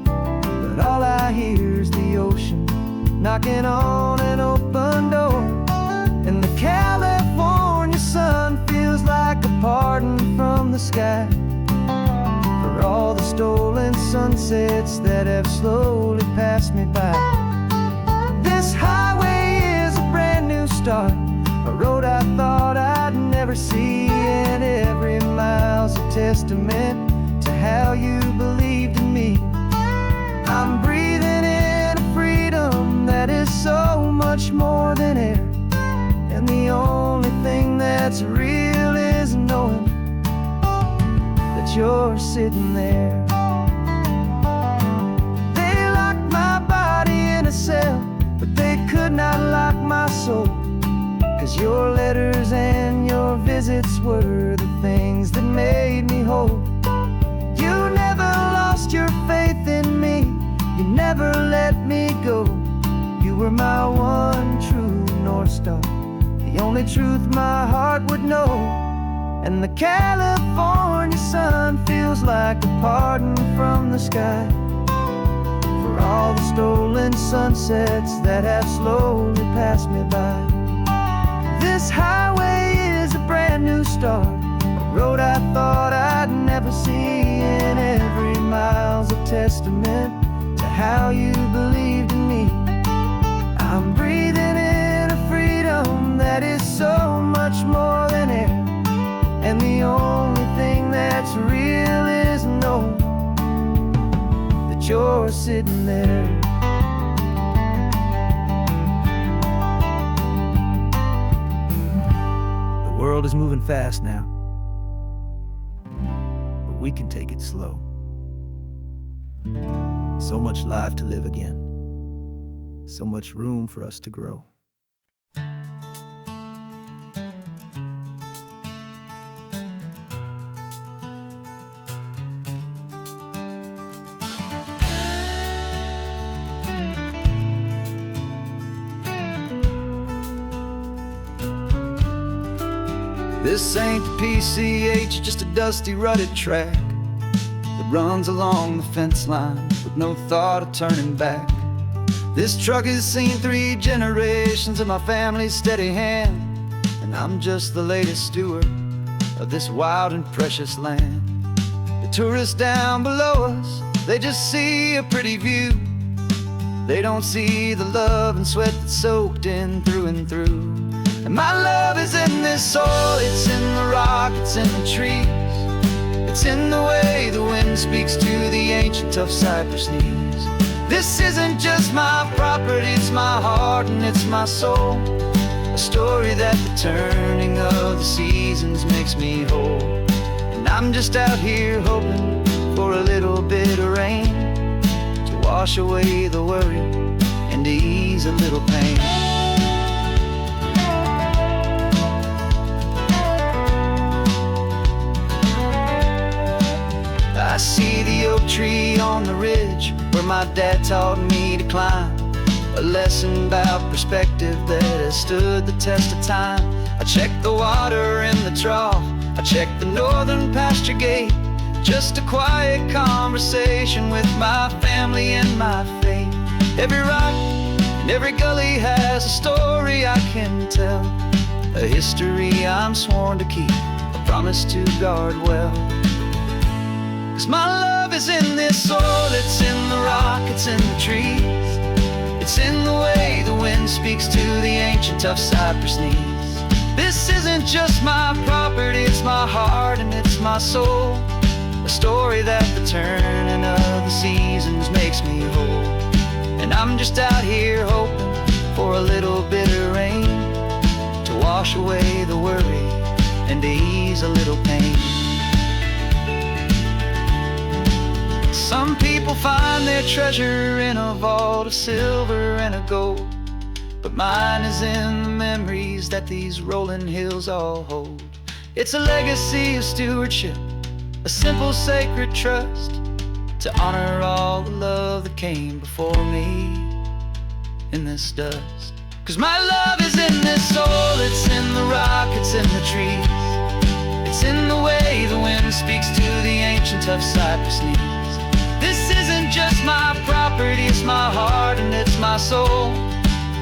but all I hear is the ocean knocking on an open door. And the California sun feels like a pardon from the sky for all the stolen sunsets that have slowly passed me by. This highway is a brand new start, a road I thought I'd never see, and every mile's a testament to how you believed in me. I'm breathing in a freedom that is so much more than air, and the only thing that's real is knowing that you're sitting there. They locked my body in a cell, but they could not lock my soul, 'cause your letters and your visits were the things that made me whole. You never lost your faith in me, you never let me go. You were my one true North Star, the only truth my heart would know. And the California sun feels like a pardon from the sky for all the stolen sunsets that have slowly passed me by. This highway is a brand new start, a road I thought I'd never see, and every mile's a testament to how you believed in me. I'm breathing in a freedom that is so much more than air, and the only thing that's real is knowing that you're sitting there. world is moving fast now, but we can take it slow. So much life to live again, so much room for us to grow. This ain't the PCH, just a dusty, rutted track that runs along the fence line with no thought of turning back. This truck has seen 3 generations of my family's steady hand, and I'm just the latest steward of this wild and precious land. The tourists down below us, they just see a pretty view. They don't see the love and sweat that's soaked in through and through. And my love is in this soil, it's in the rock, it's in the trees. It's in the way the wind speaks to the ancient tough cypress knees. This isn't just my property, it's my heart and it's my soul. A story that the turning of the seasons makes me whole. And I'm just out here hoping for a little bit of rain to wash away the worry and to ease a little pain. I see the oak tree on the ridge where my dad taught me to climb. A lesson about perspective that has stood the test of time. I check the water in the trough, I check the northern pasture gate. Just a quiet conversation with my family and my faith. Every rock and every gully has a story I can tell, a history I'm sworn to keep, a promise to guard well. 'Cause my love is in this soil, it's in the rock, it's in the trees. It's in the way the wind speaks to the ancient tough cypress knees. This isn't just my property, it's my heart and it's my soul. A story that the turning of the seasons makes me whole. And I'm just out here hoping for a little bit of rain to wash away the worry and to ease a little pain. Some people find their treasure in a vault of silver and of gold, but mine is in the memories that these rolling hills all hold. It's a legacy of stewardship, a simple sacred trust, to honor all the love that came before me in this dust. 'Cause my love is in this soil, it's in the rock, it's in the trees. It's in the way the wind speaks to the ancient tough cypress knees. This isn't just my property, it's my heart and it's my soul.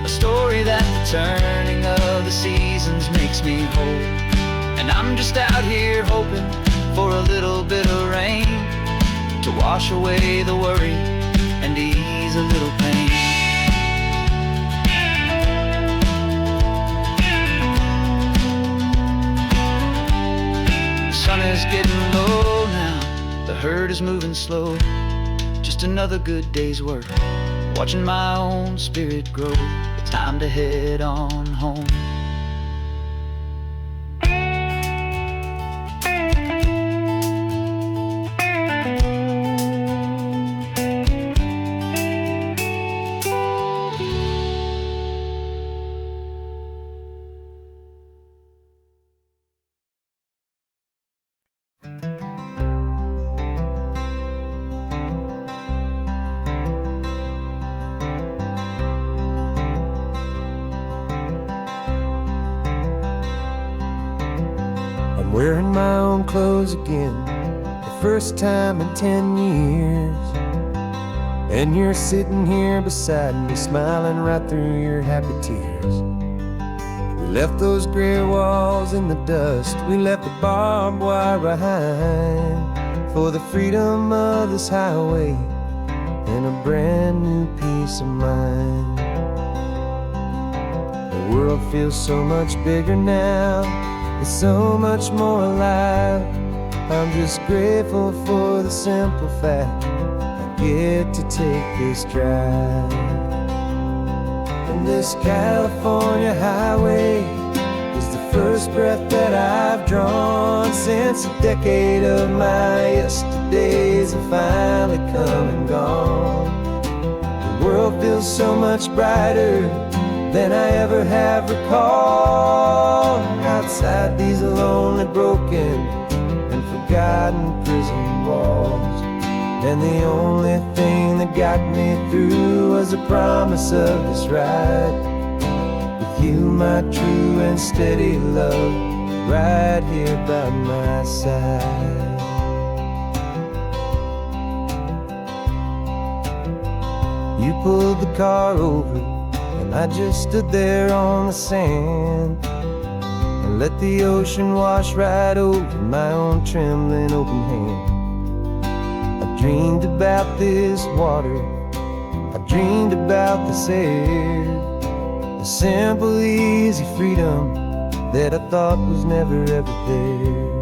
A story that the turning of the seasons makes me whole. And I'm just out here hoping for a little bit of rain to wash away the worry and ease a little pain. The sun is getting low now, the herd is moving slow. Just another good day's work, watching my own spirit grow. Time to head on home. Wearing my own clothes again, the first time in 10 years. And you're sitting here beside me, smiling right through your happy tears. We left those gray walls in the dust, we left the barbed wire behind, for the freedom of this highway and a brand new peace of mind. The world feels so much bigger now, it's so much more alive. I'm just grateful for the simple fact I get to take this drive. And this California highway is the first breath that I've drawn since a decade of my yesterdays have finally come and gone. The world feels so much brighter than I ever have recalled. Outside these lonely, broken, and forgotten prison walls, and the only thing that got me through was the promise of this ride with you, my true and steady love, right here by my side. You pulled the car over, and I just stood there on the sand and let the ocean wash right over my own trembling open hand. I dreamed about this water, I dreamed about this air, the simple, easy freedom that I thought was never ever there.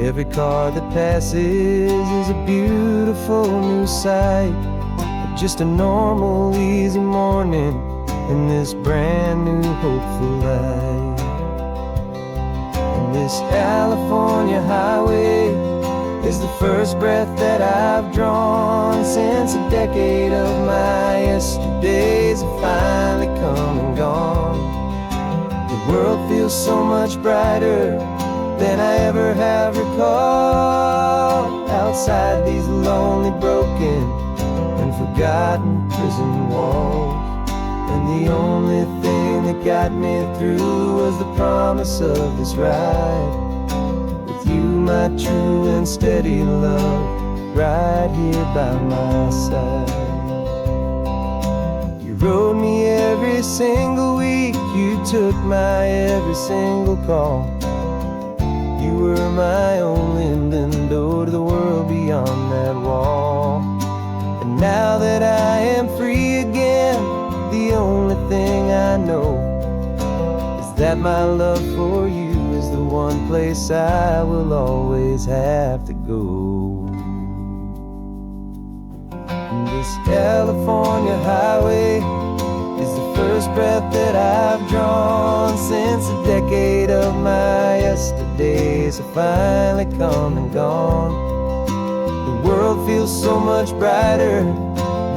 Every car that passes is a beautiful new sight, just a normal, easy morning in this brand new, hopeful life. And this California highway is the first breath that I've drawn since a decade of my yesterdays have finally come and gone. The world feels so much brighter than I ever have recalled. Outside these lonely, broken, and forgotten prison walls, and the only thing that got me through was the promise of this ride with you, my true and steady love, right here by my side. You rode me every single week, you took my every single call. You were my only window to the world beyond that wall. And now that I am free again, the only thing I know is that my love for you is the one place I will always have to go. And this California highway is the first breath that I've drawn since a decade of my yesterdays have finally come and gone. The world feels so much brighter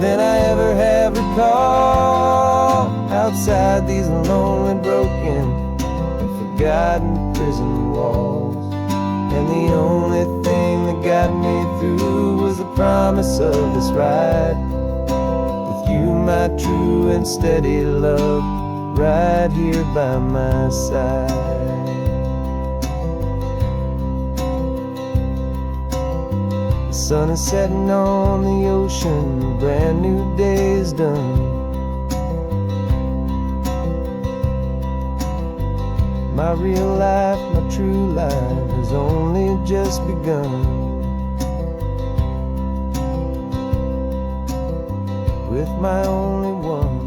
than I ever have recalled. Outside these lonely, broken, and forgotten prison walls, and the only thing that got me through was the promise of this ride with you, my true and steady love, right here by my side. The sun is setting on the ocean, a brand new day is done. My real life, my true life has only just begun. With my only one.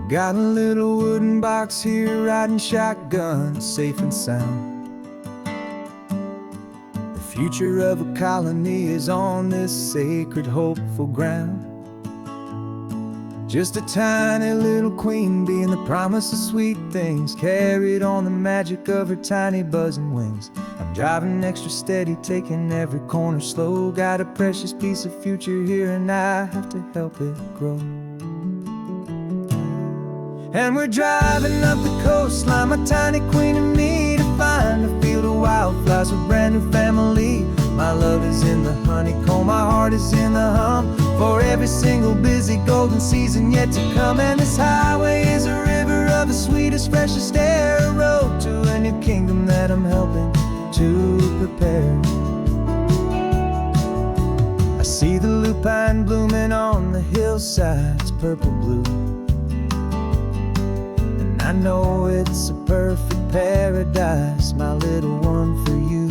Got a little wooden box here, riding shotgun, safe and sound. The future of a colony is on this sacred, hopeful ground. Just a tiny little queen bee and the promise of sweet things, carried on the magic of her tiny buzzing wings. I'm driving extra steady, taking every corner slow. Got a precious piece of future here and I have to help it grow. And we're driving up the coastline, my tiny queen and me, to find a field of wildflowers with a brand new family. My love is in the honeycomb, my heart is in the hum, for every single busy golden season yet to come. And this highway is a river of the sweetest, freshest air, a road to a new kingdom that I'm helping to prepare. I see the lupine blooming on the hillsides, purple blue. I know it's a perfect paradise, my little one, for you.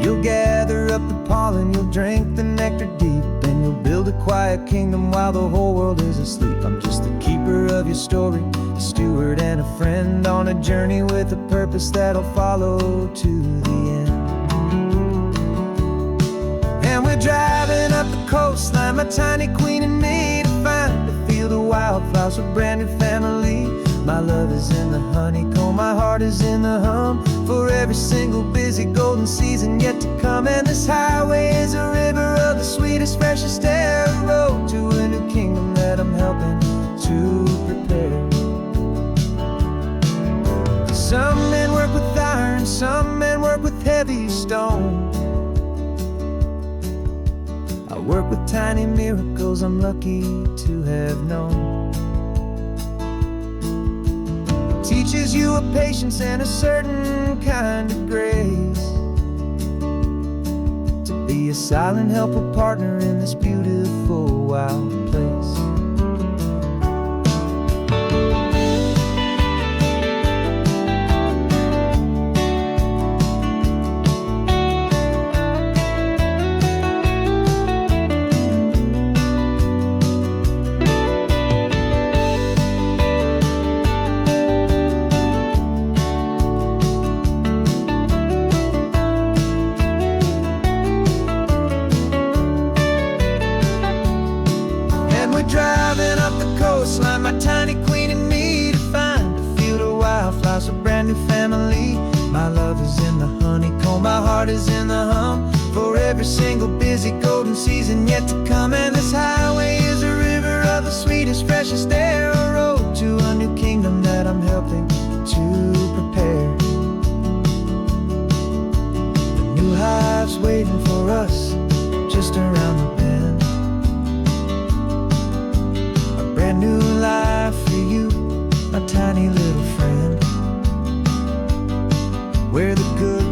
You'll gather up the pollen, you'll drink the nectar deep, and you'll build a quiet kingdom while the whole world is asleep. I'm just the keeper of your story, a steward and a friend on a journey with a purpose that'll follow to the end. And we're driving up the coastline, my tiny queen and me, to find a field of wildflowers, a brand new family. My love is in the honeycomb, my heart is in the hum, for every single busy golden season yet to come. And this highway is a river of the sweetest, freshest air, a road to a new kingdom that I'm helping to prepare. Some men work with iron, some men work with heavy stone. I work with tiny miracles I'm lucky to have known. Teaches you a patience and a certain kind of grace, to be a silent, helpful partner in this beautiful, wild place. Driving up the coastline, my tiny queen and me, to find a field of wildflowers, a brand new family. My love is in the honeycomb, my heart is in the hum, for every single busy golden season yet to come. And this highway is a river of the sweetest, freshest air, a road to a new kingdom that I'm helping to prepare. The new hive's waiting for us just around the bend. Brand new life for you, my tiny little friend, where the good